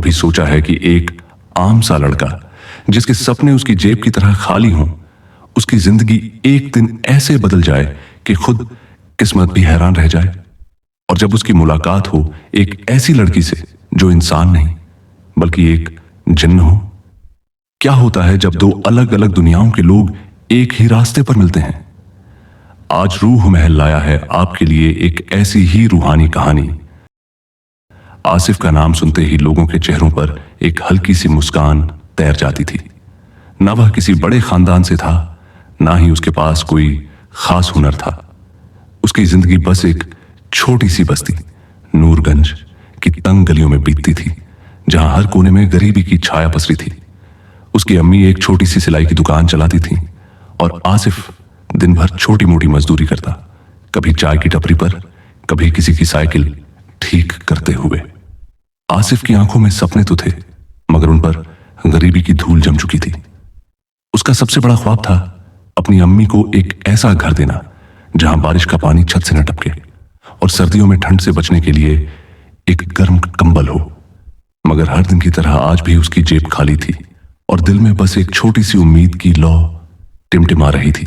कभी सोचा है कि एक आम सा लड़का जिसके सपने उसकी जेब की तरह खाली हों, उसकी जिंदगी एक दिन ऐसे बदल जाए कि खुद किस्मत भी हैरान रह जाए? और जब उसकी मुलाकात हो एक ऐसी लड़की से जो इंसान नहीं बल्कि एक जिन्न हो, क्या होता है जब दो अलग अलग दुनियाओं के लोग एक ही रास्ते पर मिलते हैं? आज रूह महल लाया है आपके लिए एक ऐसी ही रूहानी कहानी। आसिफ का नाम सुनते ही लोगों के चेहरों पर एक हल्की सी मुस्कान तैर जाती थी। न वह किसी बड़े खानदान से था, ना ही उसके पास कोई खास हुनर था। उसकी जिंदगी बस एक छोटी सी बस्ती नूरगंज की तंग गलियों में बीतती थी, जहां हर कोने में गरीबी की छाया पसरी थी। उसकी अम्मी एक छोटी सी सिलाई की दुकान चलाती थी और आसिफ दिन भर छोटी मोटी मजदूरी करता, कभी चाय की टपरी पर, कभी किसी की साइकिल ठीक करते हुए। आसिफ की आंखों में सपने तो थे, मगर उन पर गरीबी की धूल जम चुकी थी। उसका सबसे बड़ा ख्वाब था अपनी अम्मी को एक ऐसा घर देना जहां बारिश का पानी छत से न टपके और सर्दियों में ठंड से बचने के लिए एक गर्म कंबल हो। मगर हर दिन की तरह आज भी उसकी जेब खाली थी और दिल में बस एक छोटी सी उम्मीद की लौ टिमटिमा रही थी।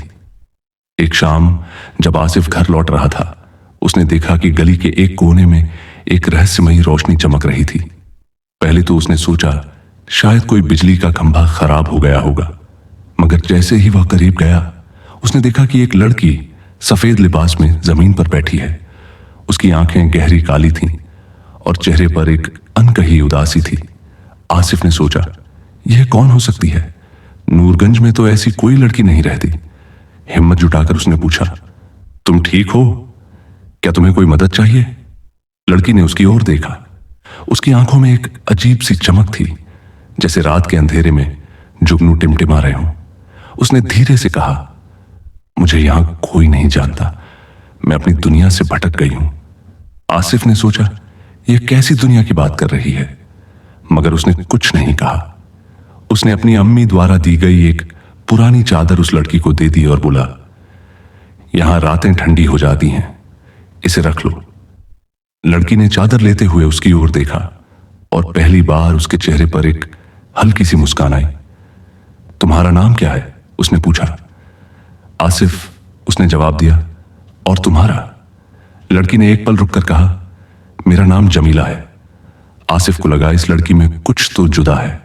एक शाम जब आसिफ घर लौट रहा था, उसने देखा कि गली के एक कोने में एक रहस्यमयी रोशनी चमक रही थी। पहले तो उसने सोचा शायद कोई बिजली का खंभा खराब हो गया होगा, मगर जैसे ही वह करीब गया, उसने देखा कि एक लड़की सफेद लिबास में जमीन पर बैठी है। उसकी आंखें गहरी काली थीं और चेहरे पर एक अनकही उदासी थी। आसिफ ने सोचा, यह कौन हो सकती है? नूरगंज में तो ऐसी कोई लड़की नहीं रहती। हिम्मत जुटाकर उसने पूछा, तुम ठीक हो? क्या तुम्हें कोई मदद चाहिए? लड़की ने उसकी ओर देखा। उसकी आंखों में एक अजीब सी चमक थी, जैसे रात के अंधेरे में जुगनू टिमटिमा रहे हों। उसने धीरे से कहा, मुझे यहां कोई नहीं जानता, मैं अपनी दुनिया से भटक गई हूं। आसिफ ने सोचा, यह कैसी दुनिया की बात कर रही है, मगर उसने कुछ नहीं कहा। उसने अपनी अम्मी द्वारा दी गई एक पुरानी चादर उस लड़की को दे दी और बोला, यहां रातें ठंडी हो जाती हैं, इसे रख लो। लड़की ने चादर लेते हुए उसकी ओर देखा और पहली बार उसके चेहरे पर एक हल्की सी मुस्कान आई। तुम्हारा नाम क्या है? उसने पूछा। आसिफ, उसने जवाब दिया। और तुम्हारा? लड़की ने एक पल रुककर कहा, मेरा नाम जमीला है। आसिफ को लगा इस लड़की में कुछ तो जुदा है।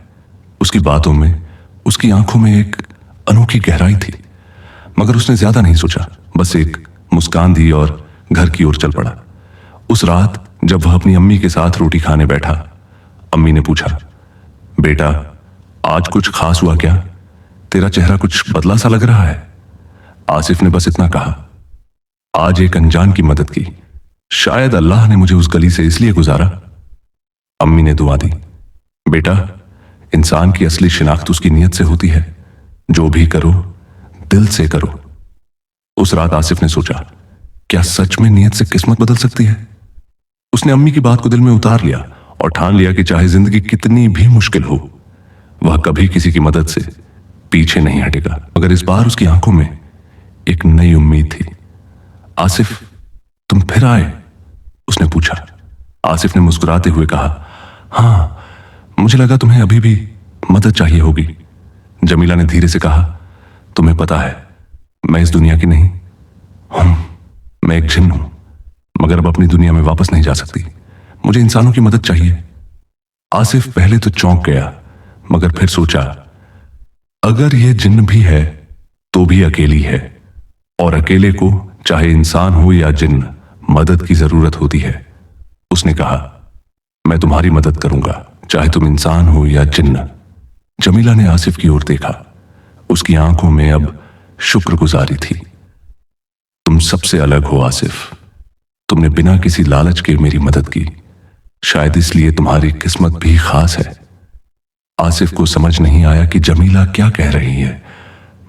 उसकी बातों में, उसकी आंखों में एक अनोखी गहराई थी, मगर उसने ज्यादा नहीं सोचा, बस एक मुस्कान दी और घर की ओर चल पड़ा। उस रात जब वह अपनी अम्मी के साथ रोटी खाने बैठा, अम्मी ने पूछा, बेटा आज कुछ खास हुआ क्या? तेरा चेहरा कुछ बदला सा लग रहा है। आसिफ ने बस इतना कहा, आज एक अनजान की मदद की, शायद अल्लाह ने मुझे उस गली से इसलिए गुजारा। अम्मी ने दुआ दी, बेटा इंसान की असली शिनाख्त उसकी नीयत से होती है, जो भी करो दिल से करो। उस रात आसिफ ने सोचा, क्या सच में नीयत से किस्मत बदल सकती है? उसने अम्मी की बात को दिल में उतार लिया और ठान लिया कि चाहे जिंदगी कितनी भी मुश्किल हो, वह कभी किसी की मदद से पीछे नहीं हटेगा। मगर इस बार उसकी आंखों में एक नई उम्मीद थी। आसिफ, तुम फिर आए? उसने पूछा। आसिफ ने मुस्कुराते हुए कहा, हां, मुझे लगा तुम्हें अभी भी मदद चाहिए होगी। जमीला ने धीरे से कहा, तुम्हें पता है मैं इस दुनिया की नहीं हूं, मैं एक जिन्न हूं, मगर अब अपनी दुनिया में वापस नहीं जा सकती। मुझे इंसानों की मदद चाहिए। आसिफ पहले तो चौंक गया, मगर फिर सोचा, अगर यह जिन्न भी है तो भी अकेली है, और अकेले को चाहे इंसान हो या जिन्न मदद की जरूरत होती है। उसने कहा, मैं तुम्हारी मदद करूंगा, चाहे तुम इंसान हो या जिन्न। जमीला ने आसिफ की ओर देखा। उसकी आंखों में अब शुक्रगुजारी थी। तुम सबसे अलग हो आसिफ, तुमने बिना किसी लालच के मेरी मदद की, शायद इसलिए तुम्हारी किस्मत भी खास है। आसिफ को समझ नहीं आया कि जमीला क्या कह रही है,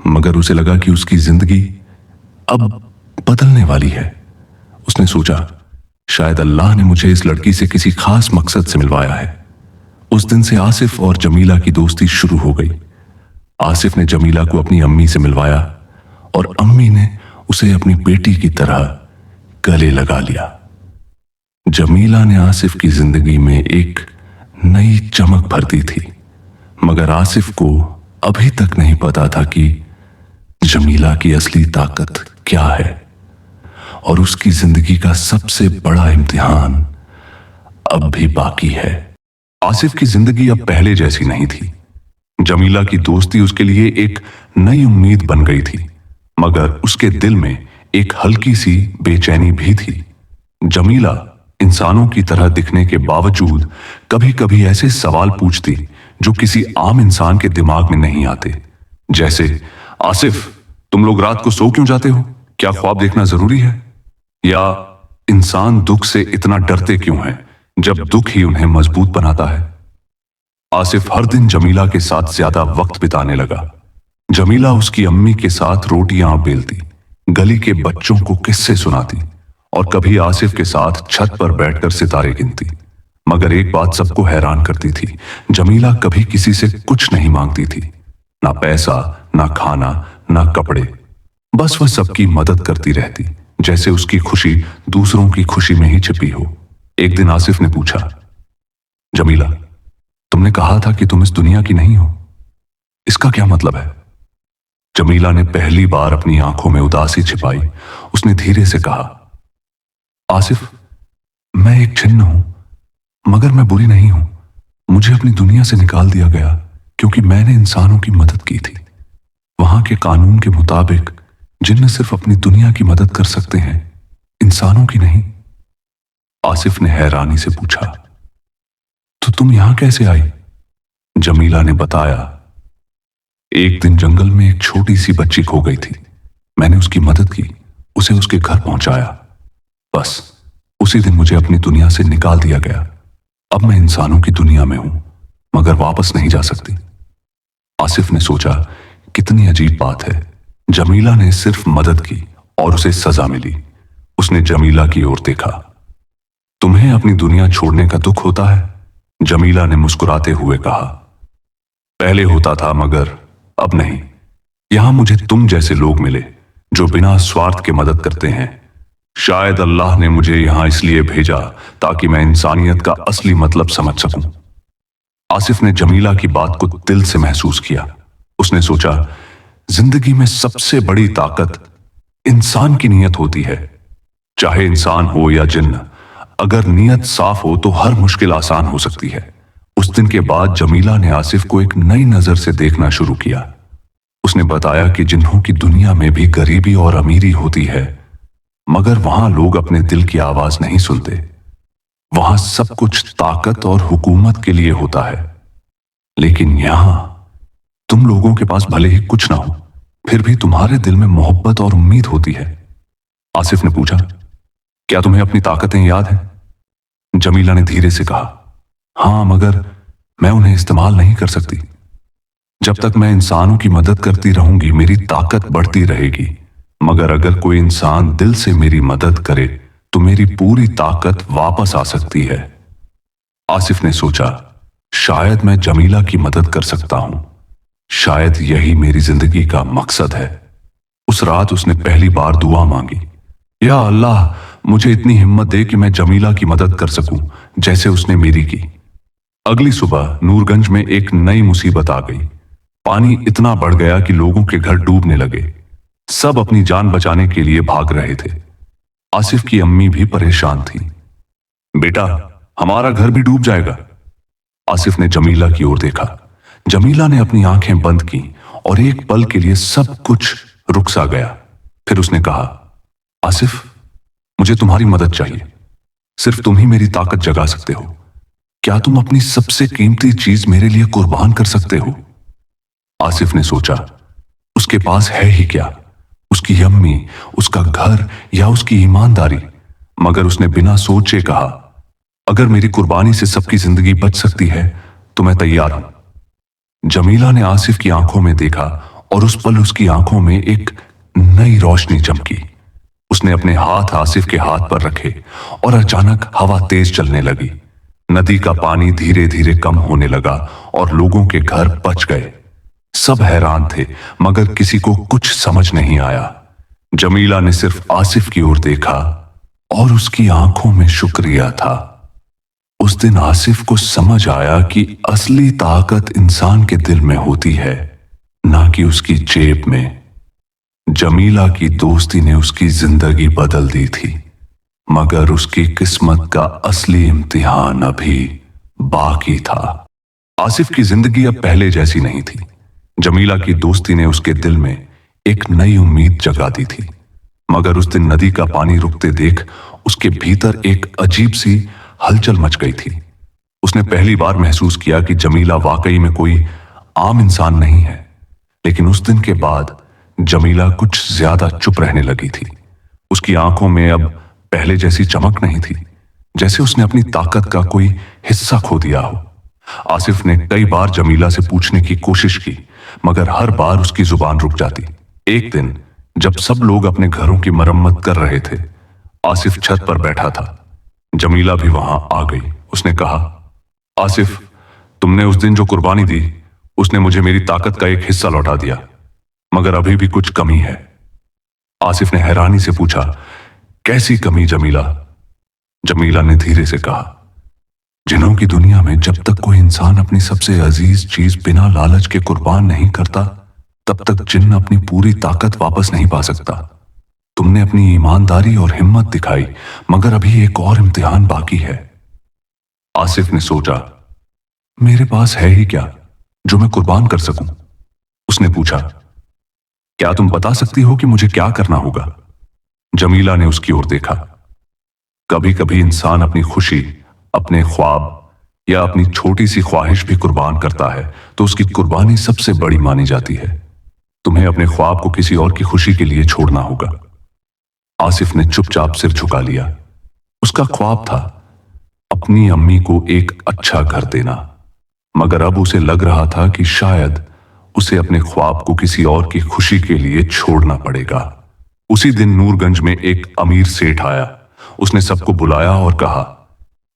मगर उसे लगा कि उसकी जिंदगी अब बदलने वाली है। उसने सोचा, शायद अल्लाह ने मुझे इस लड़की से किसी खास मकसद से मिलवाया है। उस दिन से आसिफ और जमीला की दोस्ती शुरू हो गई। आसिफ ने जमीला को अपनी अम्मी से मिलवाया और अम्मी ने उसे अपनी बेटी की तरह गले लगा लिया। जमीला ने आसिफ की जिंदगी में एक नई चमक भरती थी, मगर आसिफ को अभी तक नहीं पता था कि जमीला की असली ताकत क्या है और उसकी जिंदगी का सबसे बड़ा इम्तिहान अब भी बाकी है। आसिफ की जिंदगी अब पहले जैसी नहीं थी। जमीला की दोस्ती उसके लिए एक नई उम्मीद बन गई थी, मगर उसके दिल में एक हल्की सी बेचैनी भी थी। जमीला इंसानों की तरह दिखने के बावजूद कभी कभी ऐसे सवाल पूछती जो किसी आम इंसान के दिमाग में नहीं आते। जैसे, आसिफ, तुम लोग रात को सो क्यों जाते हो? क्या ख्वाब देखना जरूरी है? या इंसान दुख से इतना डरते क्यों हैं जब दुख ही उन्हें मजबूत बनाता है? आसिफ हर दिन जमीला के साथ ज्यादा वक्त बिताने लगा। जमीला उसकी अम्मी के साथ रोटियां बेलती, गली के बच्चों को किस्से सुनाती और कभी आसिफ के साथ छत पर बैठकर सितारे गिनती। मगर एक बात सबको हैरान करती थी, जमीला कभी किसी से कुछ नहीं मांगती थी, ना पैसा, ना खाना, ना कपड़े। बस वह सबकी मदद करती रहती, जैसे उसकी खुशी दूसरों की खुशी में ही छिपी हो। एक दिन आसिफ ने पूछा, जमीला, तुमने कहा था कि तुम इस दुनिया की नहीं हो, इसका क्या मतलब है? जमीला ने पहली बार अपनी आंखों में उदासी छिपाई। उसने धीरे से कहा, आसिफ, मैं एक जिन्न हूं, मगर मैं बुरी नहीं हूं। मुझे अपनी दुनिया से निकाल दिया गया क्योंकि मैंने इंसानों की मदद की थी। वहां के कानून के मुताबिक जिन्न सिर्फ अपनी दुनिया की मदद कर सकते हैं, इंसानों की नहीं। आसिफ ने हैरानी से पूछा, तो तुम यहां कैसे आई? जमीला ने बताया, एक दिन जंगल में एक छोटी सी बच्ची खो गई थी। मैंने उसकी मदद की, उसे उसके घर पहुंचाया। बस उसी दिन मुझे अपनी दुनिया से निकाल दिया गया। अब मैं इंसानों की दुनिया में हूं, मगर वापस नहीं जा सकती। आसिफ ने सोचा, कितनी अजीब बात है। जमीला ने सिर्फ मदद की और उसे सजा मिली। उसने जमीला की ओर देखा। तुम्हें अपनी दुनिया छोड़ने का दुख होता है? जमीला ने मुस्कुराते हुए कहा, पहले होता था, मगर अब नहीं। यहां मुझे तुम जैसे लोग मिले जो बिना स्वार्थ के मदद करते हैं। शायद अल्लाह ने मुझे यहां इसलिए भेजा ताकि मैं इंसानियत का असली मतलब समझ सकूं। आसिफ ने जमीला की बात को दिल से महसूस किया। उसने सोचा, जिंदगी में सबसे बड़ी ताकत इंसान की नीयत होती है। चाहे इंसान हो या जिन्न, अगर नीयत साफ हो तो हर मुश्किल आसान हो सकती है। उस दिन के बाद जमीला ने आसिफ को एक नई नजर से देखना शुरू किया। उसने बताया कि जिन्हों की दुनिया में भी गरीबी और अमीरी होती है, मगर वहां लोग अपने दिल की आवाज नहीं सुनते। वहां सब कुछ ताकत और हुकूमत के लिए होता है, लेकिन यहां तुम लोगों के पास भले ही कुछ ना हो, फिर भी तुम्हारे दिल में मोहब्बत और उम्मीद होती है। आसिफ ने पूछा, क्या तुम्हें अपनी ताकतें याद हैं? जमीला ने धीरे से कहा, हां, मगर मैं उन्हें इस्तेमाल नहीं कर सकती। जब तक मैं इंसानों की मदद करती रहूंगी, मेरी ताकत बढ़ती रहेगी, मगर अगर कोई इंसान दिल से मेरी मदद करे तो मेरी पूरी ताकत वापस आ सकती है। आसिफ ने सोचा, शायद मैं जमीला की मदद कर सकता हूं। शायद यही मेरी जिंदगी का मकसद है। उस रात उसने पहली बार दुआ मांगी, या अल्लाह, मुझे इतनी हिम्मत दे कि मैं जमीला की मदद कर सकूं जैसे उसने मेरी की। अगली सुबह नूरगंज में एक नई मुसीबत आ गई। पानी इतना बढ़ गया कि लोगों के घर डूबने लगे। सब अपनी जान बचाने के लिए भाग रहे थे। आसिफ की अम्मी भी परेशान थी। बेटा, हमारा घर भी डूब जाएगा। आसिफ ने जमीला की ओर देखा। जमीला ने अपनी आंखें बंद की और एक पल के लिए सब कुछ रुक सा गया। फिर उसने कहा, आसिफ, मुझे तुम्हारी मदद चाहिए। सिर्फ तुम ही मेरी ताकत जगा सकते हो। क्या तुम अपनी सबसे कीमती चीज मेरे लिए कुर्बान कर सकते हो? आसिफ ने सोचा, उसके पास है ही क्या, उसकी अम्मी, उसका घर या उसकी ईमानदारी? मगर उसने बिना सोचे कहा, अगर मेरी कुर्बानी से सबकी जिंदगी बच सकती है तो मैं तैयार हूं। जमीला ने आसिफ की आंखों में देखा और उस पल उसकी आंखों में एक नई रोशनी चमकी। उसने अपने हाथ आसिफ के हाथ पर रखे और अचानक हवा तेज चलने लगी। नदी का पानी धीरे धीरे कम होने लगा और लोगों के घर बच गए। सब हैरान थे, मगर किसी को कुछ समझ नहीं आया। जमीला ने सिर्फ आसिफ की ओर देखा और उसकी आंखों में शुक्रिया था। उस दिन आसिफ को समझ आया कि असली ताकत इंसान के दिल में होती है, ना कि उसकी जेब में। जमीला की दोस्ती ने उसकी जिंदगी बदल दी थी, मगर उसकी किस्मत का असली इम्तिहान अभी बाकी था। आसिफ की जिंदगी अब पहले जैसी नहीं थी। जमीला की दोस्ती ने उसके दिल में एक नई उम्मीद जगा दी थी, मगर उस दिन नदी का पानी रुकते देख उसके भीतर एक अजीब सी हलचल मच गई थी। उसने पहली बार महसूस किया कि जमीला वाकई में कोई आम इंसान नहीं है। लेकिन उस दिन के बाद जमीला कुछ ज्यादा चुप रहने लगी थी। उसकी आंखों में अब पहले जैसी चमक नहीं थी, जैसे उसने अपनी ताकत का कोई हिस्सा खो दिया हो। आसिफ ने कई बार जमीला से पूछने की कोशिश की, मगर हर बार उसकी जुबान रुक जाती। एक दिन जब सब लोग अपने घरों की मरम्मत कर रहे थे, आसिफ छत पर बैठा था। जमीला भी वहां आ गई। उसने कहा, आसिफ, तुमने उस दिन जो कुर्बानी दी, उसने मुझे मेरी ताकत का एक हिस्सा लौटा दिया, मगर अभी भी कुछ कमी है। आसिफ ने हैरानी से पूछा, कैसी कमी जमीला? जमीला ने धीरे से कहा, जिन्हों की दुनिया में जब तक कोई इंसान अपनी सबसे अजीज चीज बिना लालच के कुर्बान नहीं करता, तब तक जिन्न अपनी पूरी ताकत वापस नहीं पा सकता। तुमने अपनी ईमानदारी और हिम्मत दिखाई, मगर अभी एक और इम्तिहान बाकी है। आसिफ ने सोचा, मेरे पास है ही क्या जो मैं कुर्बान कर सकूं? उसने पूछा, क्या तुम बता सकती हो कि मुझे क्या करना होगा? जमीला ने उसकी ओर देखा। कभी कभी इंसान अपनी खुशी, अपने ख्वाब या अपनी छोटी सी ख्वाहिश भी कुर्बान करता है, तो उसकी कुर्बानी सबसे बड़ी मानी जाती है। तुम्हें अपने ख्वाब को किसी और की खुशी के लिए छोड़ना होगा। आसिफ ने चुपचाप सिर झुका लिया। उसका ख्वाब था अपनी अम्मी को एक अच्छा घर देना, मगर अब उसे लग रहा था कि शायद उसे अपने ख्वाब को किसी और की खुशी के लिए छोड़ना पड़ेगा। उसी दिन नूरगंज में एक अमीर सेठ आया। उसने सबको बुलाया और कहा,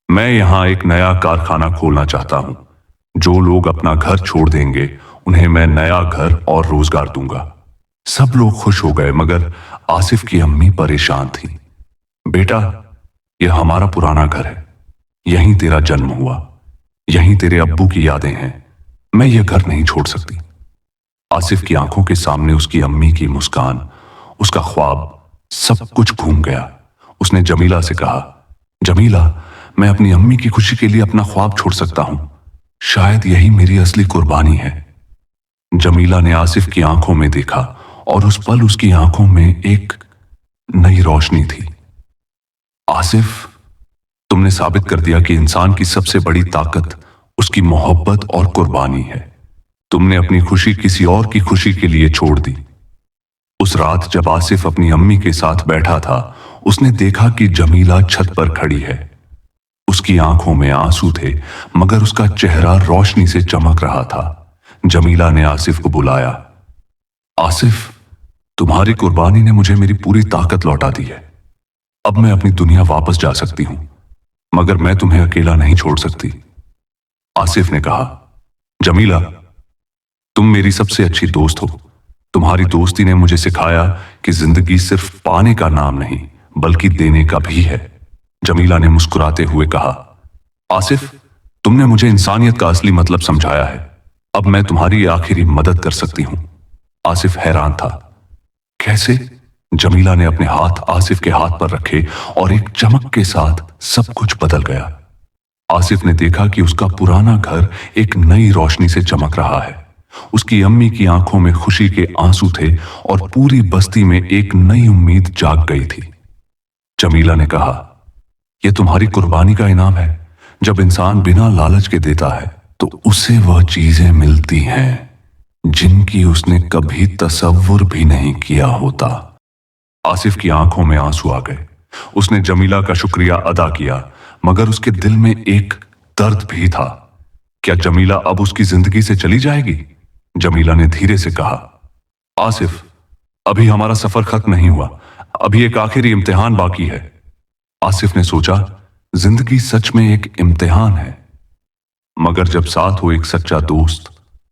मैं यहां एक नया कारखाना खोलना चाहता हूं। जो लोग अपना घर छोड़ देंगे, उन्हें मैं नया घर और रोजगार दूंगा। सब लोग खुश हो गए, मगर आसिफ की अम्मी परेशान थी। बेटा, यह हमारा पुराना घर है। यहीं तेरा जन्म हुआ, यहीं तेरे अब्बू की यादें हैं। मैं यह घर नहीं छोड़ सकती। आसिफ की आंखों के सामने उसकी अम्मी की मुस्कान, उसका ख्वाब, सब कुछ घूम गया। उसने जमीला से कहा, जमीला, मैं अपनी अम्मी की खुशी के लिए अपना ख्वाब छोड़ सकता हूं। शायद यही मेरी असली कुर्बानी है। जमीला ने आसिफ की आंखों में देखा और उस पल उसकी आंखों में एक नई रोशनी थी। आसिफ, तुमने साबित कर दिया कि इंसान की सबसे बड़ी ताकत उसकी मोहब्बत और कुर्बानी है। तुमने अपनी खुशी किसी और की खुशी के लिए छोड़ दी। उस रात जब आसिफ अपनी अम्मी के साथ बैठा था, उसने देखा कि जमीला छत पर खड़ी है। उसकी आंखों में आंसू थे, मगर उसका चेहरा रोशनी से चमक रहा था। जमीला ने आसिफ को बुलाया। आसिफ, तुम्हारी कुर्बानी ने मुझे मेरी पूरी ताकत लौटा दी है। अब मैं अपनी दुनिया वापस जा सकती हूं, मगर मैं तुम्हें अकेला नहीं छोड़ सकती। आसिफ ने कहा, जमीला, तुम मेरी सबसे अच्छी दोस्त हो। तुम्हारी दोस्ती ने मुझे सिखाया कि जिंदगी सिर्फ पाने का नाम नहीं, बल्कि देने का भी है। जमीला ने मुस्कुराते हुए कहा, आसिफ, तुमने मुझे इंसानियत का असली मतलब समझाया है। अब मैं तुम्हारी आखिरी मदद कर सकती हूं। आसिफ हैरान था। कैसे? जमीला ने अपने हाथ आसिफ के हाथ पर रखे और एक चमक के साथ सब कुछ बदल गया। आसिफ ने देखा कि उसका पुराना घर एक नई रोशनी से चमक रहा है। उसकी अम्मी की आंखों में खुशी के आंसू थे और पूरी बस्ती में एक नई उम्मीद जाग गई थी। जमीला ने कहा, यह तुम्हारी कुर्बानी का इनाम है। जब इंसान बिना लालच के देता है, तो उसे वह चीजें मिलती हैं जिनकी उसने कभी तसव्वुर भी नहीं किया होता। आसिफ की आंखों में आंसू आ गए। उसने जमीला का शुक्रिया अदा किया, मगर उसके दिल में एक दर्द भी था। क्या जमीला अब उसकी जिंदगी से चली जाएगी? जमीला ने धीरे से कहा, आसिफ, अभी हमारा सफर खत्म नहीं हुआ। अभी एक आखिरी इम्तिहान बाकी है। आसिफ ने सोचा, जिंदगी सच में एक इम्तिहान है, मगर जब साथ हो एक सच्चा दोस्त,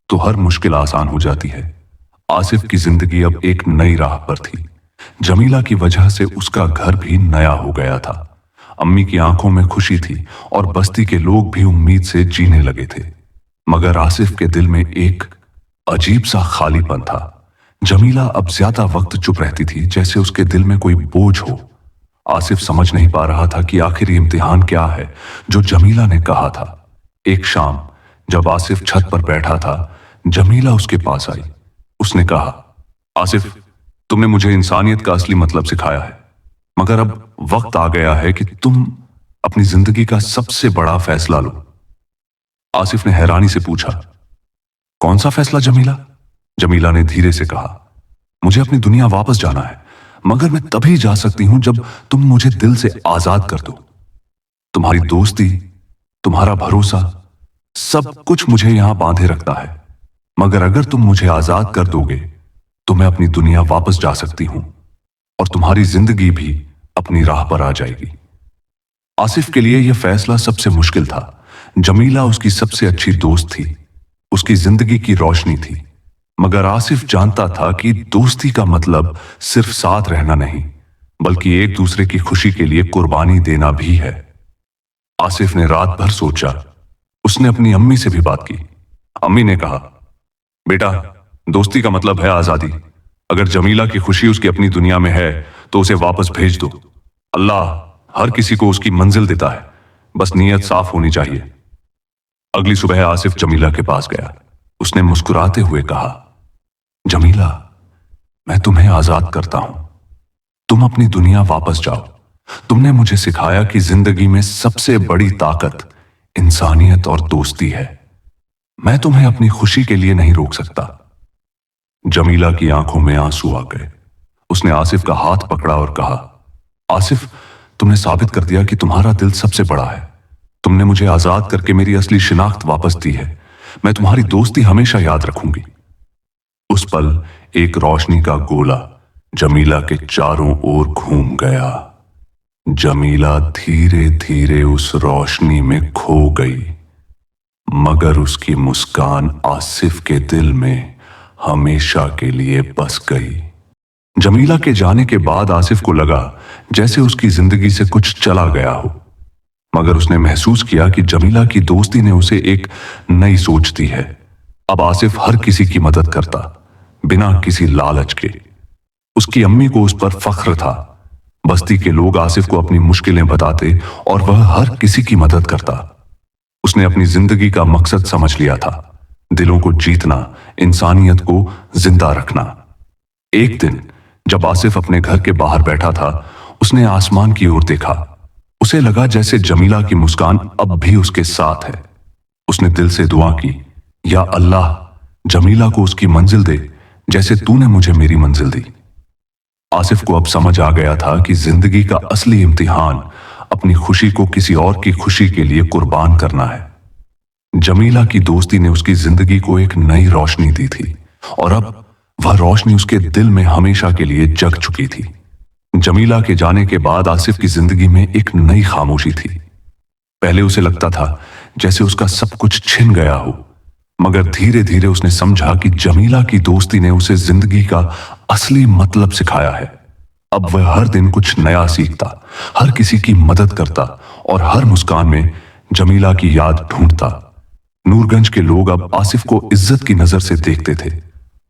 तो हर मुश्किल आसान हो जाती है। आसिफ की जिंदगी अब एक नई राह पर थी। जमीला की वजह से उसका घर भी नया हो गया था। अम्मी की आंखों में खुशी थी और बस्ती के लोग भी उम्मीद से जीने लगे थे। मगर आसिफ के दिल में एक अजीब सा खालीपन था। जमीला अब ज्यादा वक्त चुप रहती थी, जैसे उसके दिल में कोई बोझ हो। आसिफ समझ नहीं पा रहा था कि आखिर इम्तिहान क्या है जो जमीला ने कहा था। एक शाम जब आसिफ छत पर बैठा था, जमीला उसके पास आई। उसने कहा, आसिफ, तुमने मुझे इंसानियत का असली मतलब सिखाया है, मगर अब वक्त आ गया है कि तुम अपनी जिंदगी का सबसे बड़ा फैसला लो। आसिफ ने हैरानी से पूछा, कौन सा फैसला जमीला? जमीला ने धीरे से कहा, मुझे अपनी दुनिया वापस जाना है, मगर मैं तभी जा सकती हूं जब तुम मुझे दिल से आजाद कर दो। तुम्हारी दोस्ती, तुम्हारा भरोसा, सब कुछ मुझे यहां बांधे रखता है, मगर अगर तुम मुझे आजाद कर दोगे तो मैं अपनी दुनिया वापस जा सकती हूं और तुम्हारी जिंदगी भी अपनी राह पर आ जाएगी। आसिफ के लिए यह फैसला सबसे मुश्किल था। जमीला उसकी सबसे अच्छी दोस्त थी, उसकी जिंदगी की रोशनी थी, मगर आसिफ जानता था कि दोस्ती का मतलब सिर्फ साथ रहना नहीं, बल्कि एक दूसरे की खुशी के लिए कुर्बानी देना भी है। आसिफ ने रात भर सोचा। उसने अपनी अम्मी से भी बात की। अम्मी ने कहा, बेटा, दोस्ती का मतलब है आजादी। अगर जमीला की खुशी उसकी अपनी दुनिया में है तो उसे वापस भेज दो। अल्लाह हर किसी को उसकी मंजिल देता है, बस नीयत साफ होनी चाहिए। अगली सुबह आसिफ जमीला के पास गया। उसने मुस्कुराते हुए कहा, जमीला, मैं तुम्हें आजाद करता हूं, तुम अपनी दुनिया वापस जाओ। तुमने मुझे सिखाया कि जिंदगी में सबसे बड़ी ताकत इंसानियत और दोस्ती है। मैं तुम्हें अपनी खुशी के लिए नहीं रोक सकता। जमीला की आंखों में आंसू आ गए। उसने आसिफ का हाथ पकड़ा और कहा, आसिफ, तुमने साबित कर दिया कि तुम्हारा दिल सबसे बड़ा है। तुमने मुझे आजाद करके मेरी असली शिनाख्त वापस दी है। मैं तुम्हारी दोस्ती हमेशा याद रखूंगी। उस पल एक रोशनी का गोला जमीला के चारों ओर घूम गया। जमीला धीरे धीरे उस रोशनी में खो गई, मगर उसकी मुस्कान आसिफ के दिल में हमेशा के लिए बस गई। जमीला के जाने के बाद आसिफ को लगा जैसे उसकी जिंदगी से कुछ चला गया हो, मगर उसने महसूस किया कि जमीला की दोस्ती ने उसे एक नई सोच दी है। अब आसिफ हर किसी की मदद करता, बिना किसी लालच के। उसकी अम्मी को उस पर फख्र था। बस्ती के लोग आसिफ को अपनी मुश्किलें बताते और वह हर किसी की मदद करता। उसने अपनी जिंदगी का मकसद समझ लिया था, दिलों को जीतना, इंसानियत को जिंदा रखना। एक दिन जब आसिफ अपने घर के बाहर बैठा था, उसने आसमान की ओर देखा। उसे लगा जैसे जमीला की मुस्कान अब भी उसके साथ है। उसने दिल से दुआ की, या अल्लाह, जमीला को उसकी मंजिल दे जैसे तूने मुझे मेरी मंजिल दी। आसिफ को अब समझ आ गया था कि जिंदगी का असली इम्तिहान अपनी खुशी को किसी और की खुशी के लिए कुर्बान करना है। जमीला की दोस्ती ने उसकी जिंदगी को एक नई रोशनी दी थी और अब वह रोशनी उसके दिल में हमेशा के लिए जग चुकी थी। जमीला के जाने के बाद आसिफ की जिंदगी में एक नई खामोशी थी। पहले उसे लगता था जैसे उसका सब कुछ छिन गया हो, मगर धीरे धीरे उसने समझा कि जमीला की दोस्ती ने उसे जिंदगी का असली मतलब सिखाया है। अब वह हर दिन कुछ नया सीखता, हर किसी की मदद करता और हर मुस्कान में जमीला की याद ढूंढता। नूरगंज के लोग अब आसिफ को इज्जत की नजर से देखते थे।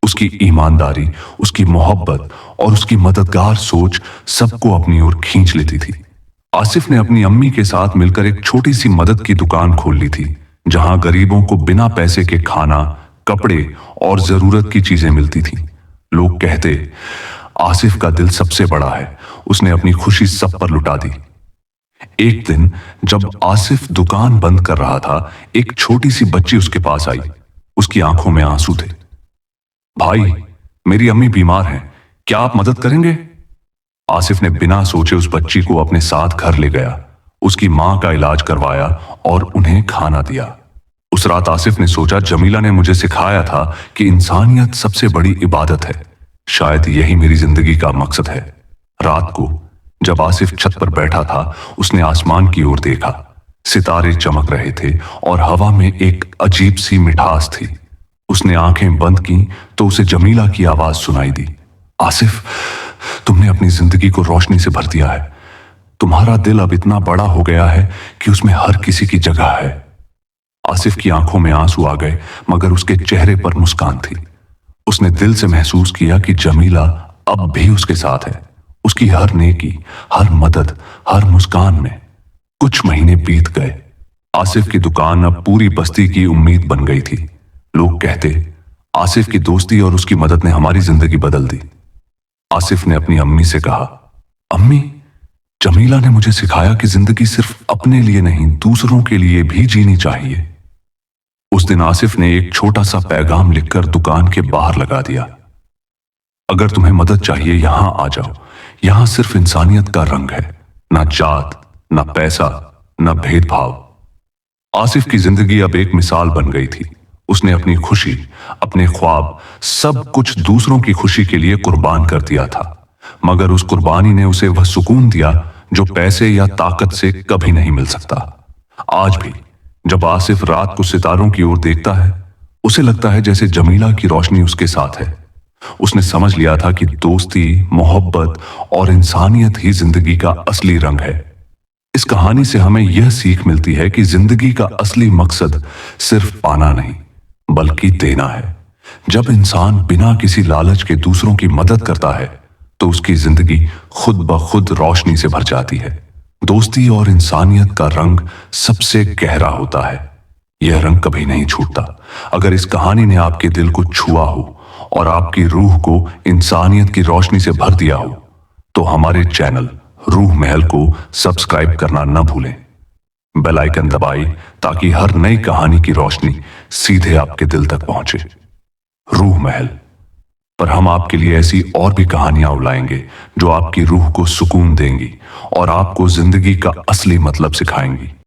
उसकी ईमानदारी, उसकी मोहब्बत और उसकी मददगार सोच सबको अपनी ओर खींच लेती थी। आसिफ ने अपनी अम्मी के साथ मिलकर एक छोटी सी मदद की दुकान खोल ली थी, जहां गरीबों को बिना पैसे के खाना, कपड़े और जरूरत की चीजें मिलती थी। लोग कहते, आसिफ का दिल सबसे बड़ा है, उसने अपनी खुशी सब पर लुटा दी। एक दिन जब आसिफ दुकान बंद कर रहा था, एक छोटी सी बच्ची उसके पास आई। उसकी आंखों में आंसू थे। भाई, मेरी अम्मी बीमार हैं, क्या आप मदद करेंगे? आसिफ ने बिना सोचे उस बच्ची को अपने साथ घर ले गया, उसकी मां का इलाज करवाया और उन्हें खाना दिया। उस रात आसिफ ने सोचा, जमीला ने मुझे सिखाया था कि इंसानियत सबसे बड़ी इबादत है। शायद यही मेरी जिंदगी का मकसद है। रात को जब आसिफ छत पर बैठा था, उसने आसमान की ओर देखा। सितारे चमक रहे थे और हवा में एक अजीब सी मिठास थी। उसने आंखें बंद की तो उसे जमीला की आवाज सुनाई दी। आसिफ, तुमने अपनी जिंदगी को रोशनी से भर दिया है। तुम्हारा दिल अब इतना बड़ा हो गया है कि उसमें हर किसी की जगह है। आसिफ की आंखों में आंसू आ गए, मगर उसके चेहरे पर मुस्कान थी। उसने दिल से महसूस किया कि जमीला अब भी उसके साथ है, उसकी हर नेकी, हर मदद, हर मुस्कान में। कुछ महीने बीत गए। आसिफ की दुकान अब पूरी बस्ती की उम्मीद बन गई थी। लोग कहते, आसिफ की दोस्ती और उसकी मदद ने हमारी जिंदगी बदल दी। आसिफ ने अपनी अम्मी से कहा, अम्मी, जमीला ने मुझे सिखाया कि जिंदगी सिर्फ अपने लिए नहीं, दूसरों के लिए भी जीनी चाहिए। उस दिन आसिफ ने एक छोटा सा पैगाम लिखकर दुकान के बाहर लगा दिया, अगर तुम्हें मदद चाहिए यहां आ जाओ। यहां सिर्फ इंसानियत का रंग है, ना जात, ना पैसा, ना भेदभाव। आसिफ की जिंदगी अब एक मिसाल बन गई थी। उसने अपनी खुशी, अपने ख्वाब, सब कुछ दूसरों की खुशी के लिए कुर्बान कर दिया था, मगर उस कुर्बानी ने उसे वह सुकून दिया जो पैसे या ताकत से कभी नहीं मिल सकता। आज भी जब आसिफ रात को सितारों की ओर देखता है, उसे लगता है जैसे जमीला की रोशनी उसके साथ है। उसने समझ लिया था कि दोस्ती, मोहब्बत और इंसानियत ही जिंदगी का असली रंग है। इस कहानी से हमें यह सीख मिलती है कि जिंदगी का असली मकसद सिर्फ पाना नहीं, बल्कि देना है। जब इंसान बिना किसी लालच के दूसरों की मदद करता है, तो उसकी जिंदगी खुद ब खुद रोशनी से भर जाती है। दोस्ती और इंसानियत का रंग सबसे गहरा होता है। यह रंग कभी नहीं छूटता। अगर इस कहानी ने आपके दिल को छुआ हो और आपकी रूह को इंसानियत की रोशनी से भर दिया हो, तो हमारे चैनल रूह महल को सब्सक्राइब करना न भूलें। बेल आइकन दबाएं ताकि हर नई कहानी की रोशनी सीधे आपके दिल तक पहुंचे। रूह महल पर हम आपके लिए ऐसी और भी कहानियां लाएंगे जो आपकी रूह को सुकून देंगी और आपको जिंदगी का असली मतलब सिखाएंगी।